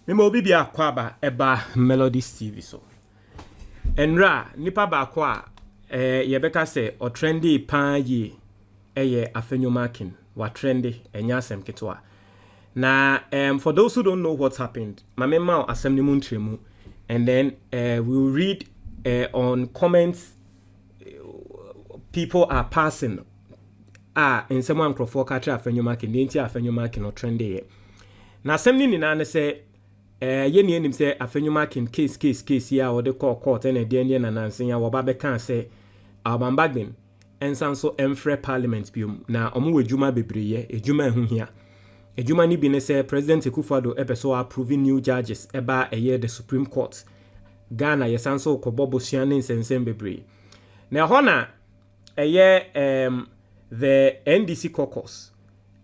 Memo obi bia kwaba eba Melodies TV so. Enra nipa ba kwa yebeka se o trendy pan yi eye Afenyo Markin wa trendy enya asem ketwa. Na for those who don't know what's happened, my mema asem ni muntremu, and then we'll read on comments people are passing in someone crofo catch Afenyo Markin, the entire Afenyo Markin or trendy. Na asem ni na say yeni enim say Afenyo Markin case ya or the court and a DNA na nansen ya woba beka say abambagben ensan so emfre parliament biom na omo wejuma bebreye ejuma ehu hia ejuma ni bi ne say President Akufo-Addo epeso approving new judges eba eye the Supreme Court Ghana yesan so kobobo suane nsensen bebreye na hona eye the NDC caucus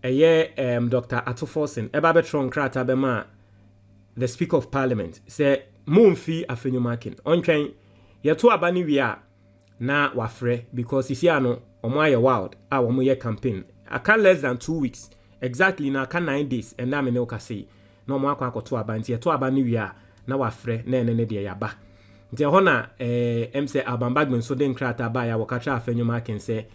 eye Dr. Atoforsen eba betron krata bema the Speaker of Parliament say Mumfi Afenyo Markin ontwen yeto abani wia na wafre because isi ano omo aye wild omo ye campaign aka less than 2 weeks exactly na aka 9 days and na me ne okase na omo akwa akoto abanti yeto abani wia na wafre na ene de yaba nti ho na say abambagben so den krata ba ya wakacha Afenyo Markin say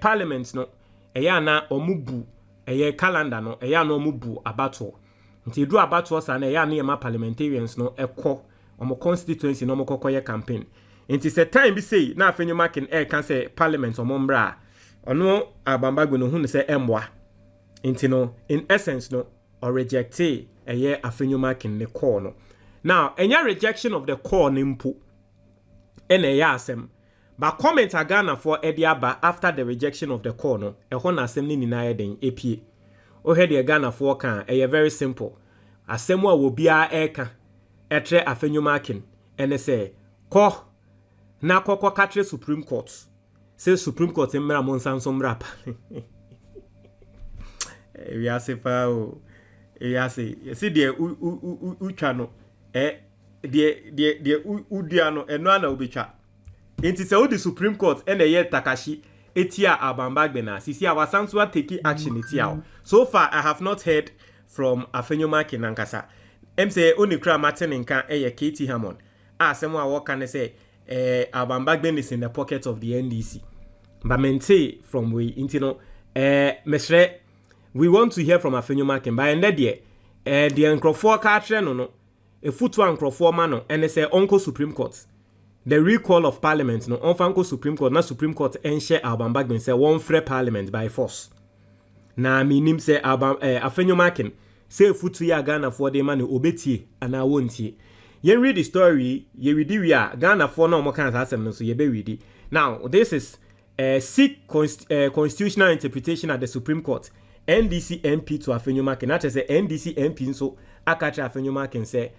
Parliament no eya na omubu eye calendar no eya na omubu abato nti do abato sa na ya na yema parliamentarians no ekọ omo constituency no mokokoye campaign nti se time bi say na Afenyo Markin can say parliament omo mbra ono abambagbe no hu ne say emwa nti no in essence no or reject eye Afenyo Markin ne call no now enya rejection of the call ne mpo ene ya asem ba comment agana for ediaba after the rejection of the call no ehon asem ni nina den epie o he de Ghana for kan very simple asemu a wo bia eka etre Afenyo Markin ene say ko na kokko katre Supreme Court say Supreme Court mra monsanso mra we ase fa o we ase see de utwa no de udia no eno ana obetwa enti say the Supreme Court ene ye takashi etia abambagbe na sisi awasanso take action etia so far I have not heard from Afenyo Markin ankasa say oni kra Martin nka eye KT Hammond asemo a work can say abambagbe is in the pocket of the NDC but mente from we intino mesre we want to hear from Afenyo Markin by end there the encrofo ka tre no efutu encrofo ma no ene say onko Supreme Court the recall of parliament no onfanko Supreme Court na Supreme Court enche abambagbe say one free parliament by force na minim say Afenyo Markin say futu ya Ghana for the man obetie ana wontie ye read the story ye read we are Ghana for no more kan asem no so ye be read now this is seek constitutional interpretation at the Supreme Court NDC MP to Afenyo Markin that is a NDC MP so akacha Afenyo Markin say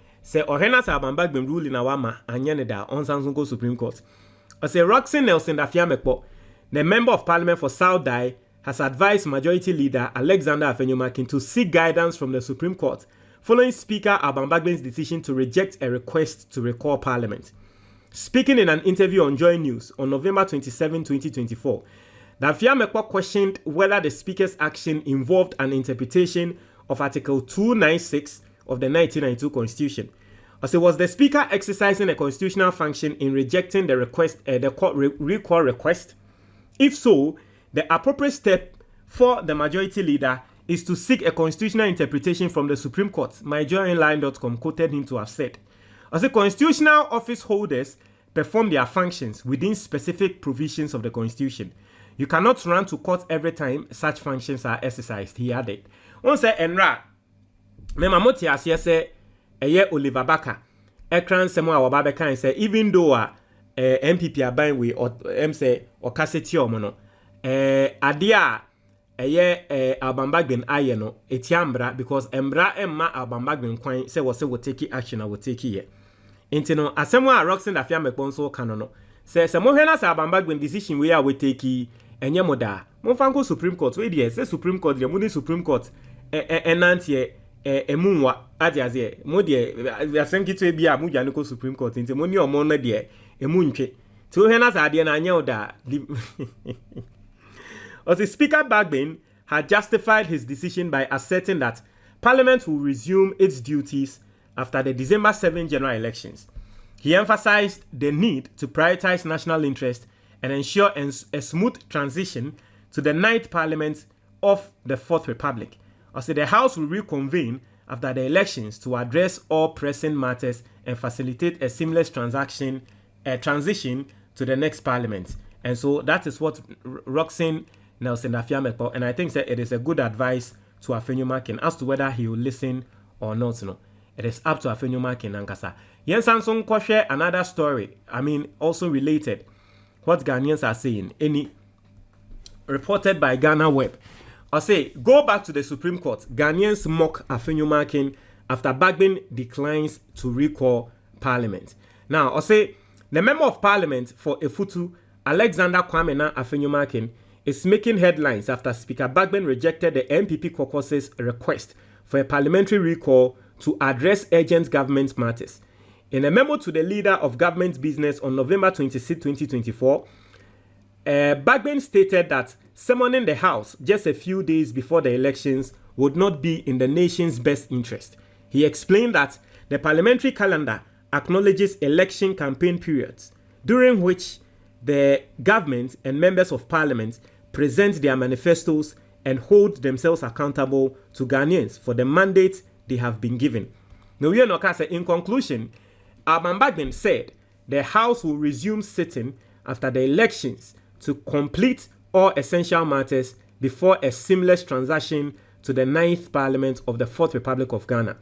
ohena sa abambagbe rule na wama anye ne da onsanso Supreme Court I say Roxy Nelson Dafiamekpo the member of parliament for South Dai has advised Majority Leader Alexander Afenyo Markin to seek guidance from the Supreme Court following Speaker Abambagben's decision to reject a request to recall Parliament. Speaking in an interview on Joy News on November 27, 2024, Dafiamekpo questioned whether the Speaker's action involved an interpretation of Article 296 of the 1992 Constitution. As it was the Speaker exercising a constitutional function in rejecting the request, the court recall request? If so, the appropriate step for the Majority Leader is to seek a constitutional interpretation from the Supreme Court, myjoyonline.com quoted him to have said. As the constitutional office holders perform their functions within specific provisions of the Constitution. You cannot run to court every time such functions are exercised, he added. On say enra, memamoti asye se eye Oliver Baka, ekran semo a wababeka and say even though MPP aban we or say or kaseti omono adia eye abambagben aye no etiambra because embra emma abambagben kwan say we take action I will take here enti no asemo a Roxy Dafiamekpo so kan no say mo hwe na say abambagben decision we are we take enye moda mo fanko Supreme Court we dey say Supreme Court dey mo ni Supreme Court enantie emunwa adiaze mo dey asenkitu e bia mo dwane ko Supreme Court enti mo ni omo na dey emuntwe ti o hwe na say ade na anya oda as the Speaker Bagben had justified his decision by asserting that Parliament will resume its duties after the December 7 general elections. He emphasized the need to prioritize national interest and ensure a smooth transition to the 9th Parliament of the 4th Republic. Also, the House will reconvene after the elections to address all pressing matters and facilitate a seamless transition to the next Parliament. And so that is what Roxanne Nelson Afiamekpo, and I think that it is a good advice to Afenyo Markin as to whether he will listen or not. No, it is up to Afenyo Markin and Kasa. Yen Samson share another story. I mean, also related. What Ghanaians are saying. Any reported by Ghana Web. I say, go back to the Supreme Court. Ghanaians mock Afenyo Markin after Bagbin declines to recall Parliament. Now, I say, the Member of Parliament for Efutu, Alexander Kwamena Afenyo Markin, is making headlines after Speaker Bagbin rejected the MPP caucus's request for a parliamentary recall to address urgent government matters. In a memo to the leader of government business on November 26, 2024, Bagbin stated that summoning the House just a few days before the elections would not be in the nation's best interest. He explained that the parliamentary calendar acknowledges election campaign periods during which the government and members of parliament present their manifestos and hold themselves accountable to Ghanaians for the mandate they have been given. Now, in conclusion, Bagbin said the House will resume sitting after the elections to complete all essential matters before a seamless transition to the 9th Parliament of the 4th Republic of Ghana.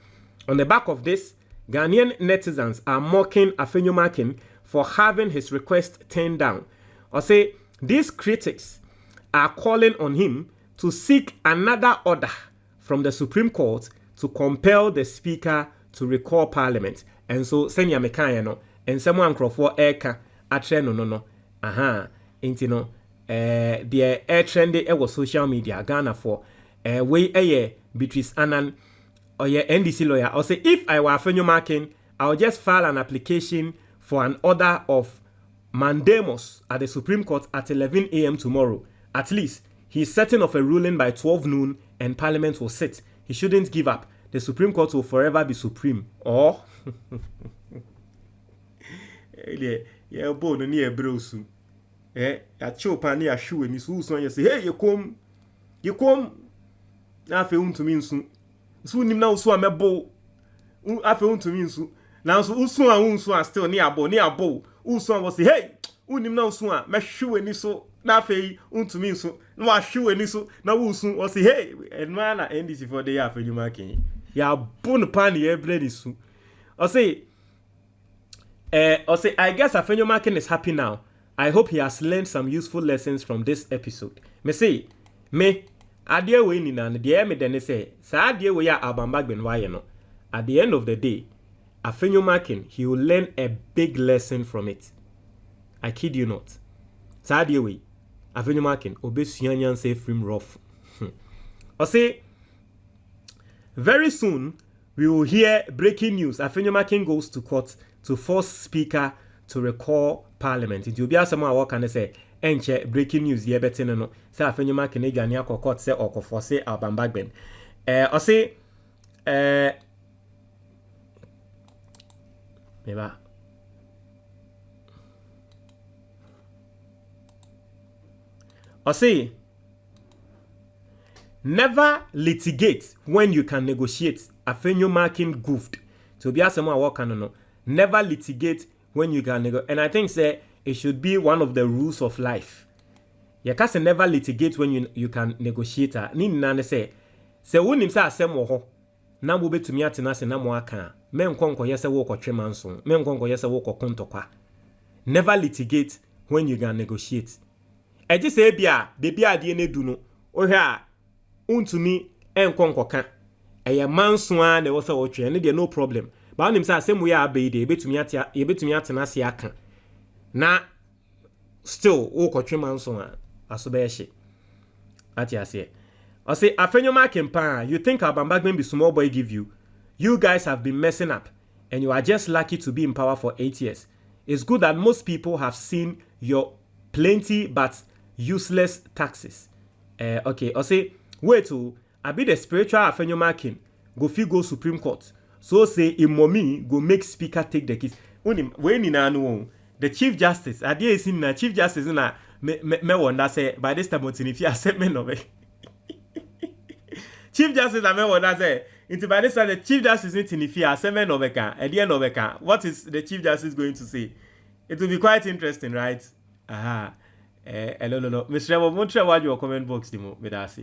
On the back of this, Ghanaian netizens are mocking Afenyo Markin for having his request turned down. Or say, these critics are calling on him to seek another order from the Supreme Court to compel the Speaker to recall Parliament. And so, senya mekanya no, and someone for eka atre no. Aha, inti no, the air trendy was social media, Ghana for, way Beatrice Annan, or your NDC lawyer. Or say, if I were Afenyo Markin, I would just file an application for an order of mandamus at the Supreme Court at 11 a.m. tomorrow. At least, he's certain of a ruling by 12 noon and Parliament will sit. He shouldn't give up. The Supreme Court will forever be supreme. Or... yeah, boy, no near brosu. A chopa near shoe and Miss Wilson, you say, hey, you come. I feel to mean soon. Soon him now, so I'm a bow. I feel to mean soon. Now, so Usu and Unsu are still near bow. Usu was say, hey, unim now soon, my shoe and so. Na fei unto me so no ahwe ani so na wo sun o say hey and man na NDC for the year Afenyo Markin ya bun pan ye bredi su o say I guess Afenyo Markin is happy now. I hope he has learned some useful lessons from this episode. Me say me adie we ni na de me de ne say sa adie we ya Abambagben waye no at the end of the day Afenyo Markin he will learn a big lesson from it. I kid you not. Sa adie we Afenyo Markin obesuanyan say from rough. I say very soon we will hear breaking news. Afenyo Markin goes to court to force Speaker to recall Parliament. It will be as someone what can say enche breaking news here better no. Say Afenyo Markin e gani akọ court say or force Abambagben. I say meba I say, never litigate when you can negotiate. Afenyo Markin goofed. To be as someone what can no. Never litigate when you can negotiate. And I think say it should be one of the rules of life. You can't say never litigate when you can negotiate. Ni nane say unim sa asem wo ho. Na wo betumi atena se na mo aka. Me nkonko yese wo ko twemanso. Me nkonko yese wo ko kontokwa. Never litigate when you can negotiate. I just say baby ade ne du no o hwa untumi enkonkoka eye mansoa na wo se wo twe ne de no problem ba onim say asem we abai de betumi atena se aka na still wo ko twe mansoa asoba ye ati ase I say Afenyo Markin pa you think Abambagben be small boy give you guys have been messing up and you are just lucky to be in power for 8 years. It's good that most people have seen your plenty but useless taxes. Okay, I say, wait till I be the spiritual Afenyo Markin go Supreme Court So say a mommy go make speaker take the case. When in no the Chief Justice, I did see na Chief Justice na me wonder say by this time if you accept me no Chief Justice I me wonder say into by this time the Chief Justice if you accept me no at the end of what is the Chief Justice going to say? It will be quite interesting, right? Hello. Mr. Remo, won't you watch your comment box demo with us?